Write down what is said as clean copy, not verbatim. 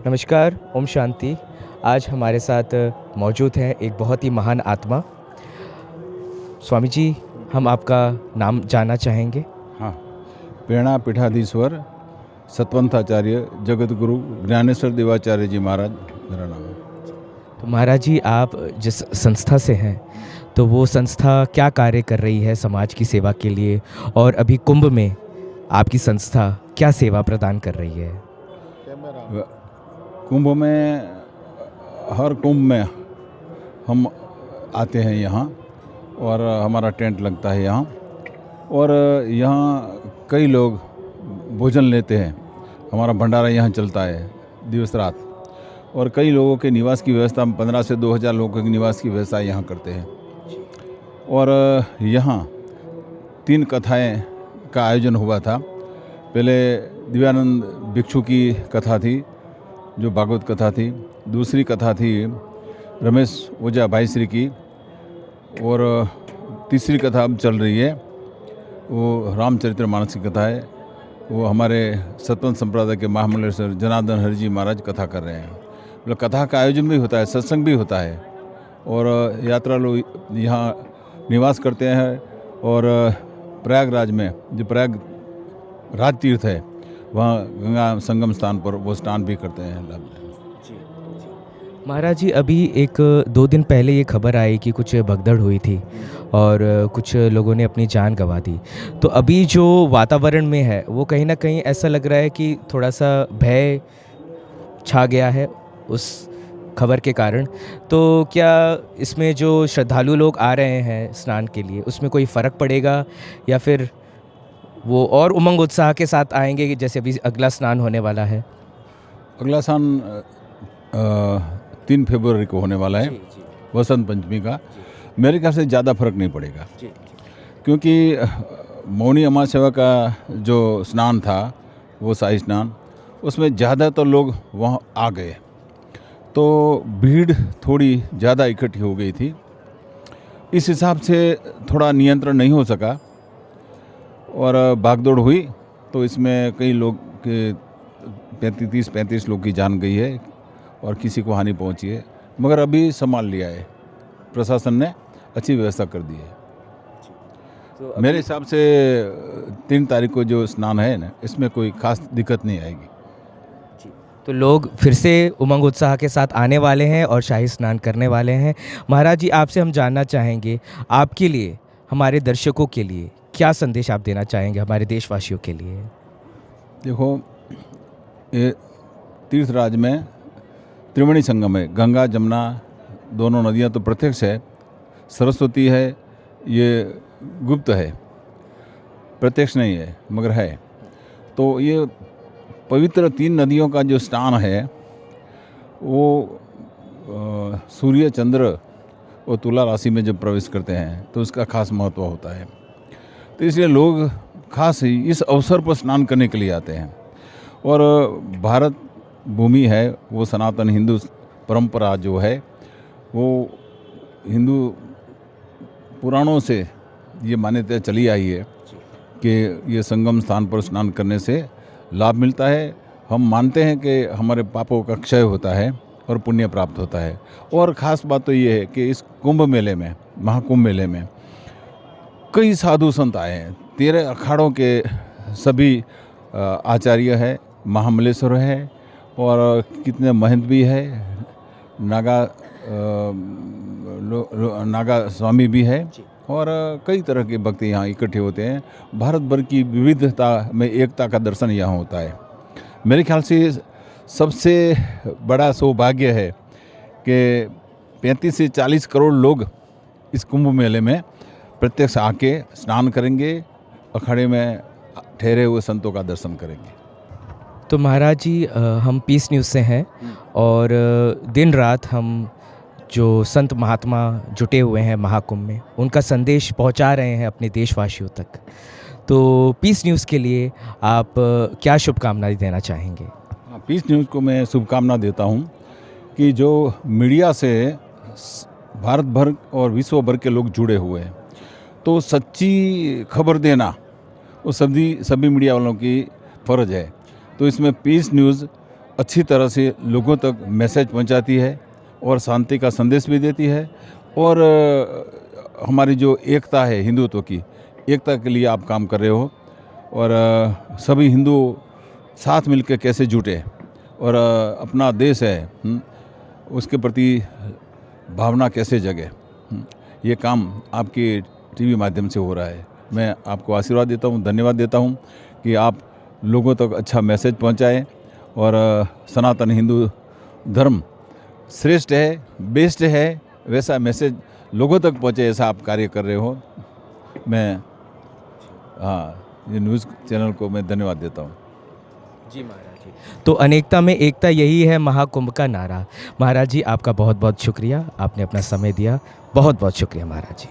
नमस्कार, ओम शांति। आज हमारे साथ मौजूद हैं एक बहुत ही महान आत्मा। स्वामी जी, हम आपका नाम जानना चाहेंगे। हाँ, प्रेरणा पीठाधीश्वर सतवंताचार्य जगतगुरु ज्ञानेश्वर देवाचार्य जी महाराज मेरा नाम है। तो महाराज जी, आप जिस संस्था से हैं, तो वो संस्था क्या कार्य कर रही है समाज की सेवा के लिए? और अभी कुंभ में आपकी संस्था क्या सेवा प्रदान कर रही है? कुंभ में हर कुंभ में हम आते हैं यहाँ और हमारा टेंट लगता है यहाँ, और यहाँ कई लोग भोजन लेते हैं। हमारा भंडारा यहाँ चलता है दिवस रात, और कई लोगों के निवास की व्यवस्था, हम 15 से 2000 लोगों की निवास की व्यवस्था यहाँ करते हैं। और यहाँ 3 कथाएं का आयोजन हुआ था। पहले दिव्यानंद भिक्षु की कथा थी, जो भागवत कथा थी। दूसरी कथा थी रमेश ओझा भाई श्री की, और तीसरी कथा अब चल रही है, वो रामचरित्र मानस की कथा है। वो हमारे सतवंत संप्रदाय के महामंडलेश्वर जनार्दन हरि जी महाराज कथा कर रहे हैं। मतलब कथा का आयोजन भी होता है, सत्संग भी होता है, और यात्रा लोग यहाँ निवास करते हैं। और प्रयागराज में जो प्रयाग राज तीर्थ है, वहाँ गंगा संगम स्थान पर वो स्नान भी करते हैं। महाराज जी, अभी 1-2 दिन पहले ये खबर आई कि कुछ भगदड़ हुई थी और कुछ लोगों ने अपनी जान गंवा दी। तो अभी जो वातावरण में है, वो कहीं न कहीं ऐसा लग रहा है कि थोड़ा-सा भय छा गया है उस खबर के कारण। तो क्या इसमें जो श्रद्धालु लोग आ रहे हैं स्नान के लिए, उसमें कोई फ़र्क पड़ेगा, या फिर वो और उमंग उत्साह के साथ आएँगे कि जैसे अभी अगला स्नान होने वाला है? अगला स्नान 3 फरवरी को होने वाला है, वसंत पंचमी का। मेरे ख्याल से ज़्यादा फर्क नहीं पड़ेगा, क्योंकि मौनी अमावस्या का जो स्नान था, वो शाही स्नान, उसमें ज़्यादातर लोग वहाँ आ गए, तो भीड़ थोड़ी ज़्यादा इकट्ठी हो गई थी। इस हिसाब से थोड़ा नियंत्रण नहीं हो सका और भागदौड़ हुई, तो इसमें कई लोग के 35 लोग की जान गई है और किसी को हानि पहुंची है, मगर अभी संभाल लिया है। प्रशासन ने अच्छी व्यवस्था कर दी है। तो मेरे हिसाब से 3 तारीख को जो स्नान है ना, इसमें कोई खास दिक्कत नहीं आएगी। तो लोग फिर से उमंग उत्साह के साथ आने वाले हैं और शाही स्नान करने वाले हैं। महाराज जी, आपसे हम जानना चाहेंगे, आपके लिए, हमारे दर्शकों के लिए क्या संदेश आप देना चाहेंगे, हमारे देशवासियों के लिए? देखो, ये तीर्थराज में त्रिवेणी संगम है। गंगा जमुना दोनों नदियाँ तो प्रत्यक्ष है, सरस्वती है, ये गुप्त है, प्रत्यक्ष नहीं है मगर है। तो ये पवित्र 3 नदियों का जो स्नान है, वो सूर्य चंद्र और तुला राशि में जब प्रवेश करते हैं तो उसका खास महत्व होता है। तो इसलिए लोग खास इस अवसर पर स्नान करने के लिए आते हैं। और भारत भूमि है, वो सनातन हिंदू परंपरा जो है, वो हिंदू पुराणों से ये मान्यता चली आई है कि ये संगम स्थान पर स्नान करने से लाभ मिलता है। हम मानते हैं कि हमारे पापों का क्षय होता है और पुण्य प्राप्त होता है। और ख़ास बात तो ये है कि इस कुंभ मेले में, महाकुंभ मेले में कई साधु संत आए हैं। 13 अखाड़ों के सभी आचार्य है, महामलेश्वर है, और कितने महंत भी है, नागा स्वामी भी है, और कई तरह के भक्ति यहाँ इकट्ठे होते हैं। भारत भर की विविधता में एकता का दर्शन यहाँ होता है। मेरे ख्याल से सबसे बड़ा सौभाग्य है कि 35 से 40 करोड़ लोग इस कुंभ मेले में प्रत्यक्ष आके स्नान करेंगे, अखाड़े में ठहरे हुए संतों का दर्शन करेंगे। तो महाराज जी, हम पीस न्यूज़ से हैं और दिन रात हम जो संत महात्मा जुटे हुए हैं महाकुंभ में, उनका संदेश पहुंचा रहे हैं अपने देशवासियों तक। तो पीस न्यूज़ के लिए आप क्या शुभकामनाएं देना चाहेंगे? पीस न्यूज़ को मैं शुभकामना देता हूँ कि जो मीडिया से भारत भर और विश्व भर के लोग जुड़े हुए हैं, तो सच्ची खबर देना वो सभी मीडिया वालों की फ़र्ज़ है। तो इसमें पीस न्यूज़ अच्छी तरह से लोगों तक मैसेज पहुंचाती है और शांति का संदेश भी देती है। और हमारी जो एकता है हिंदुत्व की, एकता के लिए आप काम कर रहे हो। और सभी हिंदू साथ मिलकर कैसे जुटे और अपना देश है उसके प्रति भावना कैसे जगे, ये काम आपके टीवी माध्यम से हो रहा है। मैं आपको आशीर्वाद देता हूँ, धन्यवाद देता हूँ कि आप लोगों तक अच्छा मैसेज पहुँचाएँ और सनातन हिंदू धर्म श्रेष्ठ है, बेस्ट है, वैसा मैसेज लोगों तक पहुँचे, ऐसा आप कार्य कर रहे हो। मैं ये न्यूज़ चैनल को मैं धन्यवाद देता हूँ। जी महाराज जी। तो अनेकता में एकता, यही है महाकुंभ का नारा। महाराज जी, आपका बहुत बहुत शुक्रिया, आपने अपना समय दिया। बहुत बहुत शुक्रिया महाराज जी।